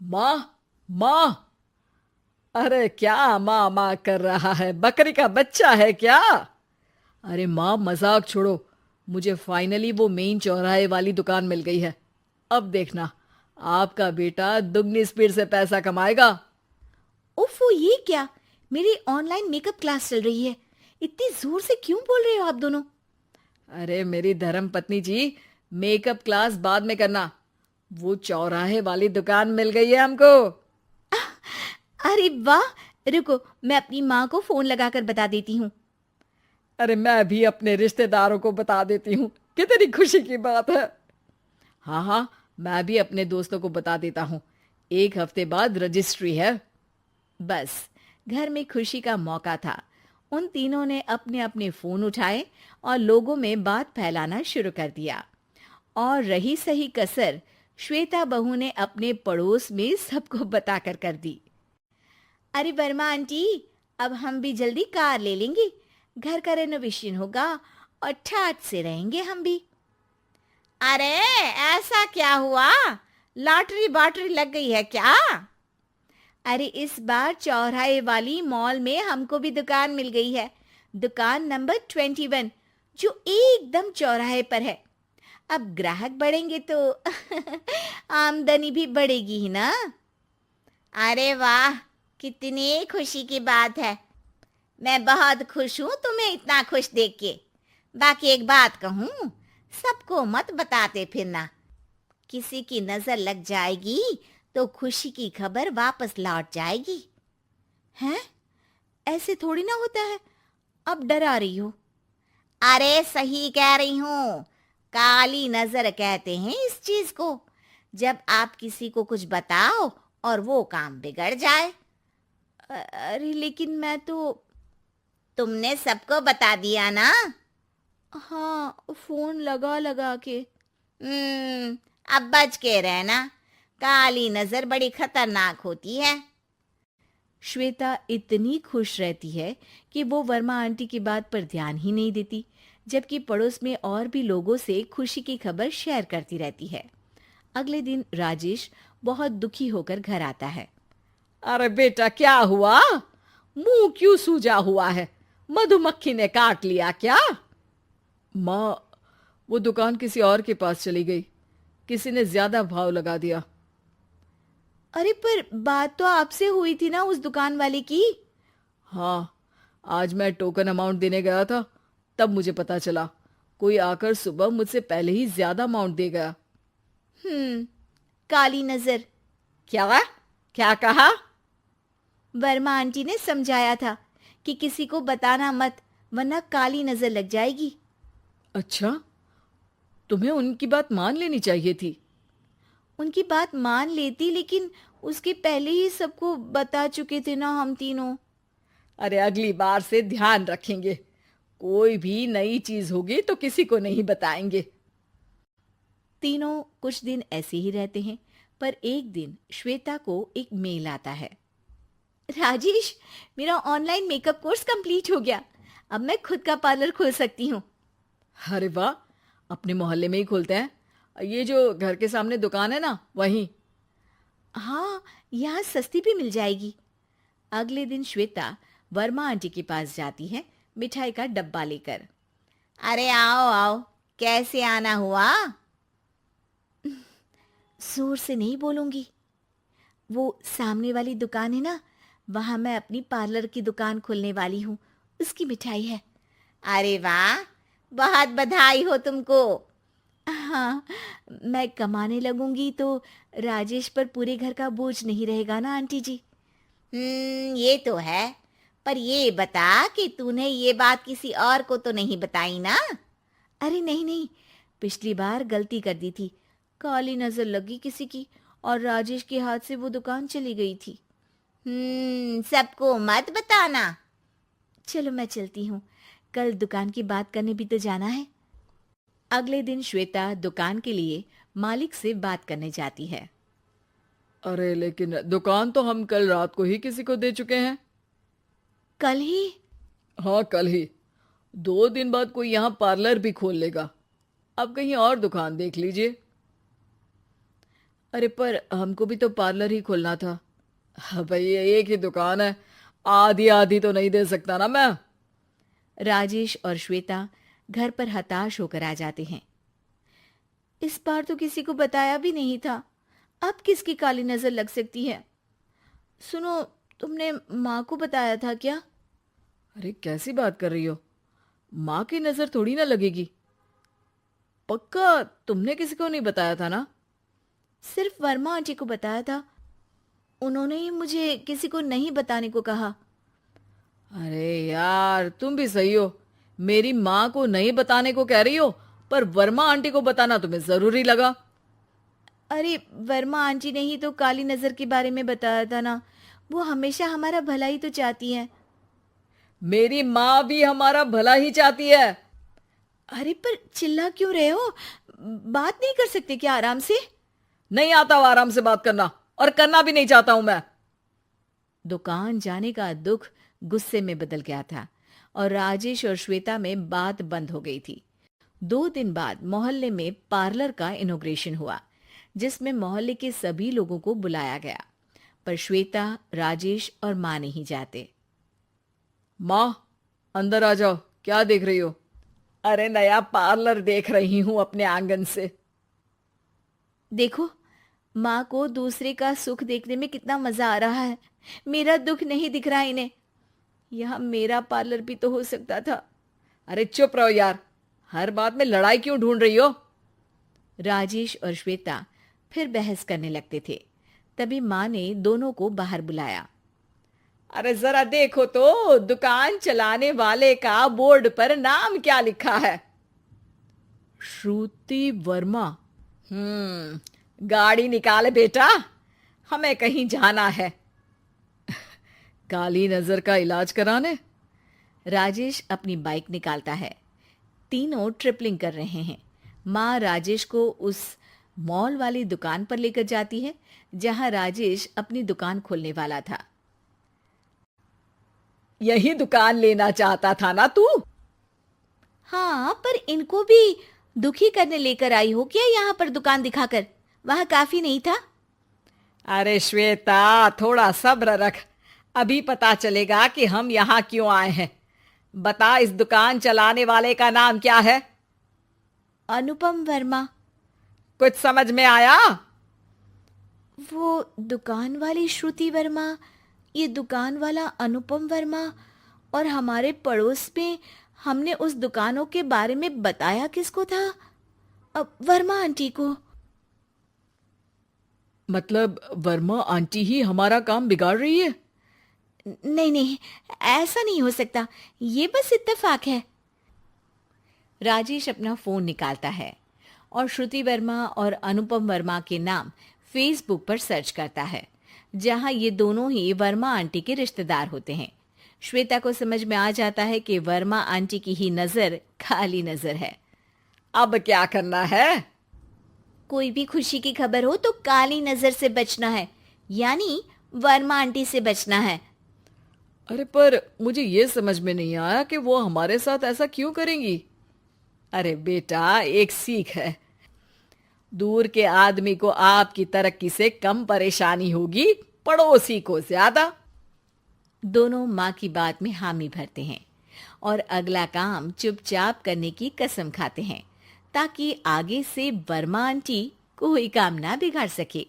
माँ, माँ। अरे क्या माँ माँ कर रहा है? बकरी का बच्चा है क्या? अरे माँ, मजाक छोड़ो। मुझे फाइनली वो मेन चौराहे वाली दुकान मिल गई है। अब देखना, आपका बेटा दुगनी स्पीड से पैसा कमाएगा। ओफो, ये क्या? मेरी ऑनलाइन मेकअप क्लास चल रही है। इतनी जोर से क्यों बोल रहे हो आप दोनों? अरे मेरी धर्म पत्नी जी, मेकअप क्लास बाद में करना। वो चौराहे वाली दुकान मिल गई है हमको। अरे वाह! रुको, मैं अपनी माँ को फोन लगाकर बता देती हूँ। अरे मैं भी अपने रिश्तेदारों को बता देती हूँ। कितनी खुशी की बात है। हाँ हाँ, मैं भी अपने दोस्तों को बता देता हूँ। 1 हफ्ते बाद रजिस्ट्री है। बस, घर में खुशी का मौका था। उन तीनों ने अपने अपने फोन उठाए और लोगों में बात फैलाना शुरू कर दिया। और रही सही कसर, श्वेता बहू ने अपने पड़ोस में सबको बताकर कर दी। अरे वर्मा आंटी, अब हम भी जल्दी कार ले लेंगे। घर का रेनोवेशन होगा और ठाट से रहेंगे हम भी। अरे, ऐसा क्या हुआ? लॉटरी बाटरी लग गई है क्या? अरे, इस बार चौराहे वाली मॉल में हमको भी दुकान मिल गई है। दुकान नंबर 21, जो एकदम चौराहे पर है। अब ग्राहक बढ़ेंगे तो आमदनी भी बढ़ेगी ही ना। अरे वाह, कितनी खुशी की बात है। मैं बहुत खुश हूँ तुम्हें इतना खुश देख के। बाकी एक बात कहूँ, सबको मत बताते फिरना। किसी की नजर लग जाएगी तो खुशी की खबर वापस लौट जाएगी। हैं? ऐसे थोड़ी ना होता है। अब डरा रही हो? अरे सही कह रही हूँ। काली नजर कहते हैं इस चीज को, जब आप किसी को कुछ बताओ और वो काम बिगड़ जाए। अरे लेकिन मैं तो। तुमने सबको बता दिया ना? हाँ, फोन लगा लगा के। अब बच के रहना। काली नजर बड़ी खतरनाक होती है। श्वेता इतनी खुश रहती है कि वो वर्मा आंटी की बात पर ध्यान ही नहीं देती, जबकि पड़ोस में और भी लोगों से खुशी की खबर शेयर करती रहती है। अगले दिन राजेश बहुत दुखी होकर घर आता है। अरे बेटा, क्या हुआ? मुंह क्यों सूजा हुआ है? मधुमक्खी ने काट लिया क्या? माँ, वो दुकान किसी और के पास चली गई। किसी ने ज्यादा भाव लगा दिया। अरे पर बात तो आपसे हुई थी ना उस दुकान वाले की। हाँ, आज मैं टोकन अमाउंट देने गया था, तब मुझे पता चला। कोई आकर सुबह मुझसे पहले ही ज्यादा अमाउंट दे गया। हम्म, काली नजर। क्या? क्या कहा? वर्मा आंटी ने समझाया था कि किसी को बताना मत, वरना काली नजर लग जाएगी। अच्छा, तुम्हें उनकी बात मान लेनी चाहिए थी। उनकी बात मान लेती, लेकिन उसके पहले ही सबको बता चुके थे ना हम तीनों। अरे अगली बार से ध्यान रखेंगे। कोई भी नई चीज होगी तो किसी को नहीं बताएंगे। तीनों कुछ दिन ऐसे ही रहते हैं, पर एक दिन श्वेता को एक मेल आता है। राजेश, मेरा ऑनलाइन मेकअप कोर्स कंप्लीट हो गया। अब मैं खुद का पार्लर खोल सकती हूँ। अरे वाह, अपने मोहल्ले में ही खोलते हैं। ये जो घर के सामने दुकान है ना, वहीं। हाँ, यहाँ सस्ती भी मिल जाएगी। अगले दिन श्वेता वर्मा आंटी के पास जाती है, मिठाई का डब्बा लेकर। अरे आओ आओ, कैसे आना हुआ? जोर से नहीं बोलूंगी। वो सामने वाली दुकान है ना, वहां मैं अपनी पार्लर की दुकान खोलने वाली हूँ। उसकी मिठाई है। अरे वाह, बहुत बधाई हो तुमको। हाँ, मैं कमाने लगूंगी तो राजेश पर पूरे घर का बोझ नहीं रहेगा ना आंटी जी। ये तो है। पर ये बता कि तूने ये बात किसी और को तो नहीं बताई ना? अरे नहीं नहीं, पिछली बार गलती कर दी थी। काली नजर लगी किसी की और राजेश के हाथ से वो दुकान चली गई थी। सबको मत बताना। चलो मैं चलती हूँ, कल दुकान की बात करने भी तो जाना है। अगले दिन श्वेता दुकान के लिए मालिक से बात करने जाती है। अरे लेकिन दुकान तो हम कल रात को ही किसी को दे चुके हैं। कल ही? हाँ, कल ही। 2 दिन बाद कोई यहाँ पार्लर भी खोल लेगा। अब कहीं और दुकान देख लीजिए। अरे पर हमको भी तो पार्लर ही खोलना था। हाँ भाई, ये एक ही दुकान है, आधी आधी तो नहीं दे सकता ना मैं। राजेश और श्वेता घर पर हताश होकर आ जाते हैं। इस बार तो किसी को बताया भी नहीं था, अब किसकी काली नजर लग सकती है। सुनो, तुमने माँ को बताया था क्या? अरे कैसी बात कर रही हो, माँ की नजर थोड़ी ना लगेगी। पक्का तुमने किसी को नहीं बताया था ना? सिर्फ वर्मा आंटी को बताया था, उन्होंने ही मुझे किसी को नहीं बताने को कहा। अरे यार, तुम भी सही हो। मेरी माँ को नहीं बताने को कह रही हो, पर वर्मा आंटी को बताना तुम्हें जरूरी लगा। अरे वर्मा आंटी ने ही तो काली नजर के बारे में बताया था ना, वो हमेशा हमारा भला ही तो चाहती है। मेरी माँ भी हमारा भला ही चाहती है। अरे पर चिल्ला क्यों रहे हो? बात नहीं कर सकते क्या आराम से? नहीं आता वो आराम से बात करना, और करना भी नहीं चाहता हूं मैं। दुकान जाने का दुख गुस्से में बदल गया था और राजेश और श्वेता में बात बंद हो गई थी। 2 दिन बाद मोहल्ले में पार्लर का इनॉग्रेशन हुआ, जिसमें मोहल्ले के सभी लोगों को बुलाया गया, पर श्वेता, राजेश और माँ नहीं जाते। माँ, अंदर आ जाओ, क्या देख रही हो? अरे नया पार्लर देख रही हूं अपने आंगन से। देखो, माँ को दूसरे का सुख देखने में कितना मजा आ रहा है, मेरा दुख नहीं दिख रहा इन्हें। यहाँ मेरा पार्लर भी तो हो सकता था। अरे चुप रहो यार, हर बात में लड़ाई क्यों ढूंढ रही हो? राजेश और श्वेता फिर बहस करने लगते थे। तभी माँ ने दोनों को बाहर बुलाया। अरे जरा देखो तो, दुकान चलाने वाले का बोर्ड पर नाम क्या लिखा है? श्रुति वर्मा। गाड़ी निकाले बेटा, हमें कहीं जाना है। काली नजर का इलाज कराने? राजेश अपनी बाइक निकालता है। तीनों ट्रिपलिंग कर रहे हैं। माँ राजेश को उस मॉल वाली दुकान पर लेकर जाती है जहां राजेश अपनी दुकान खोलने वाला था। यही दुकान लेना चाहता था ना तू? हाँ, पर इनको भी दुखी करने लेकर आई हो क्या यहाँ पर दुकान दिखाकर? वहां काफी नहीं था? अरे श्वेता, थोड़ा सब्र रख, अभी पता चलेगा कि हम यहाँ क्यों आए हैं। बता, इस दुकान चलाने वाले का नाम क्या है? अनुपम वर्मा। कुछ समझ में आया? वो दुकान वाली श्रुति वर्मा, ये दुकान वाला अनुपम वर्मा, और हमारे पड़ोस में हमने उस दुकानों के बारे में बताया किसको था? अब वर्मा आंटी को। मतलब वर्मा आंटी ही हमारा काम बिगाड़ रही है? नहीं नहीं, ऐसा नहीं हो सकता, ये बस इत्तेफाक है। राजेश अपना फोन निकालता है और श्रुति वर्मा और अनुपम वर्मा के नाम फेसबुक पर सर्च करता है, जहां ये दोनों ही वर्मा आंटी के रिश्तेदार होते हैं। श्वेता को समझ में आ जाता है कि वर्मा आंटी की ही नजर काली नजर है। अब क्या करना है? कोई भी खुशी की खबर हो तो काली नजर से बचना है, यानी वर्मा आंटी से बचना है। अरे पर मुझे ये समझ में नहीं आया कि वो हमारे साथ ऐसा क्यों करेंगी। अरे बेटा, एक सीख है, दूर के आदमी को आपकी तरक्की से कम परेशानी होगी, पड़ोसी को ज्यादा। दोनों माँ की बात में हामी भरते हैं और अगला काम चुपचाप करने की कसम खाते हैं, ताकि आगे से वर्मा आंटी कोई काम ना बिगाड़ सके।